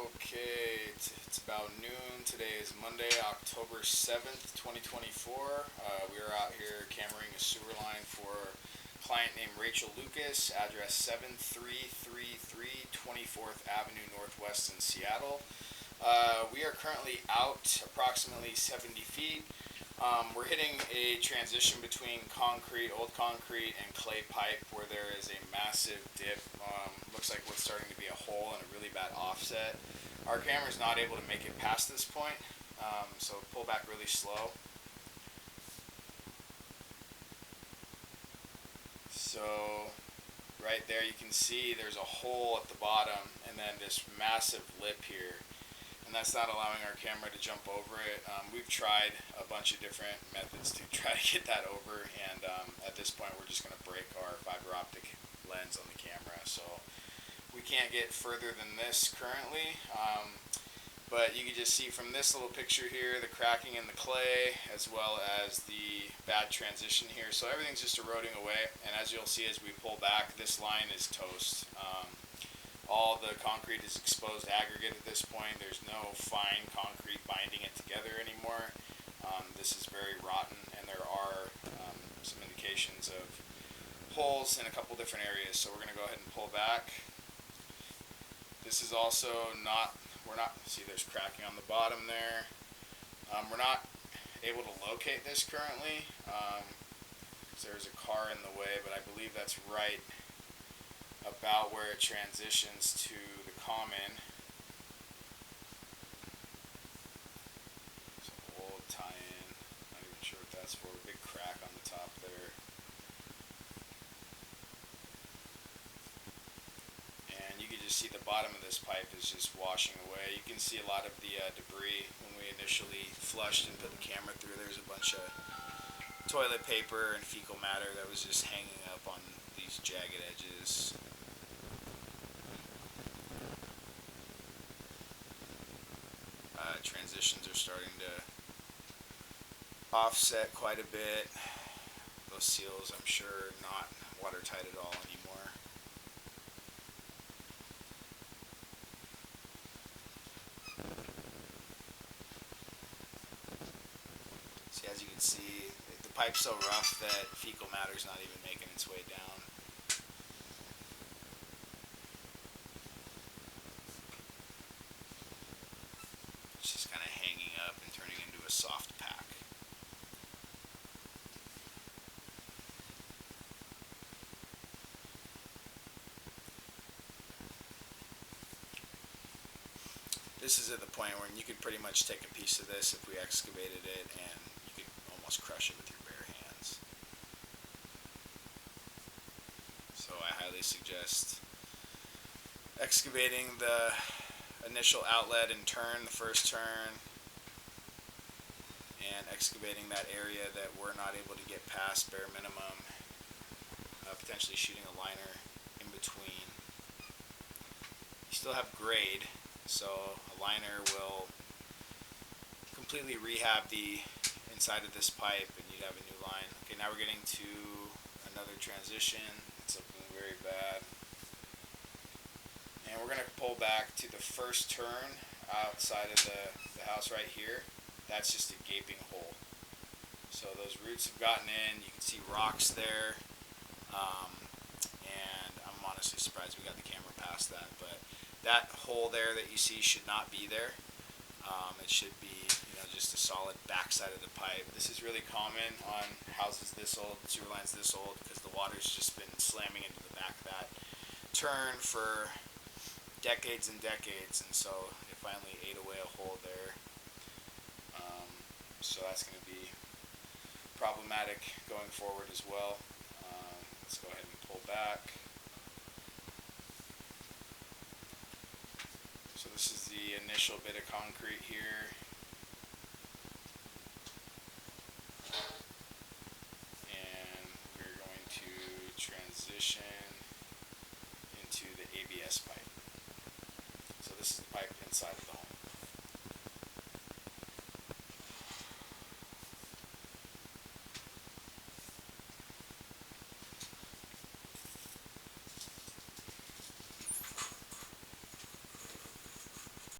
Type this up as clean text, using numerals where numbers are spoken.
Okay, it's about noon. Today is Monday, October 7th, 2024. We are out here cameraing a sewer line for a client named Rachel Lucas, address 7333 24th Avenue Northwest in Seattle. We are currently out approximately 70 feet. We're hitting a transition between old concrete, and clay pipe where there is a massive dip. Looks like what's starting to be a hole and a really bad offset. Our camera's not able to make it past this point, so pull back really slow. So right there you can see there's a hole at the bottom and then this massive lip here. And that's not allowing our camera to jump over it. We've tried a bunch of different methods to try to get that over, and at this point we're just going to break our fiber optic lens on the camera. So we can't get further than this currently, but you can just see from this little picture here the cracking in the clay as well as the bad transition here. So everything's just eroding away, and as you'll see as we pull back, this line is toast. All the concrete is exposed aggregate at this point. There's no fine concrete binding it together anymore. This is very rotten, and there are some indications of holes in a couple different areas. So we're going to go ahead and pull back. This is also see there's cracking on the bottom there. We're not able to locate this currently. There's a car in the way, but I believe that's right about where it transitions to the common. It's an old tie-in. Not even sure what that's for. A big crack on the top there. And you can just see the bottom of this pipe is just washing away. You can see a lot of the debris when we initially flushed and put the camera through. There's a bunch of toilet paper and fecal matter that was just hanging up on these jagged edges. Transitions are starting to offset quite a bit. Those seals, I'm sure, not watertight at all anymore. See, as you can see, the pipe's so rough that fecal matter's not even making its way down. It's just kind of hanging up and turning into a soft pack. This is at the point where you could pretty much take a piece of this if we excavated it, and you could almost crush it with your bare hands. So I highly suggest excavating the initial outlet and turn, the first turn, and excavating that area that we're not able to get past bare minimum, potentially shooting a liner in between. You still have grade, so a liner will completely rehab the inside of this pipe and you'd have a new line. Okay, now we're getting to another transition. It's looking very bad. And we're going to pull back to the first turn outside of the house right here. That's just a gaping hole. So those roots have gotten in. You can see rocks there. And I'm honestly surprised we got the camera past that. But that hole there that you see should not be there. It should be, just a solid backside of the pipe. This is really common on houses this old, sewer lines this old, because the water's just been slamming into the back of that turn for decades and decades, and so it finally ate away a hole there. So that's going to be problematic going forward as well. Let's go ahead and pull back. So this is the initial bit of concrete here. And we're going to transition into the ABS pipe. So this is the pipe inside of the home.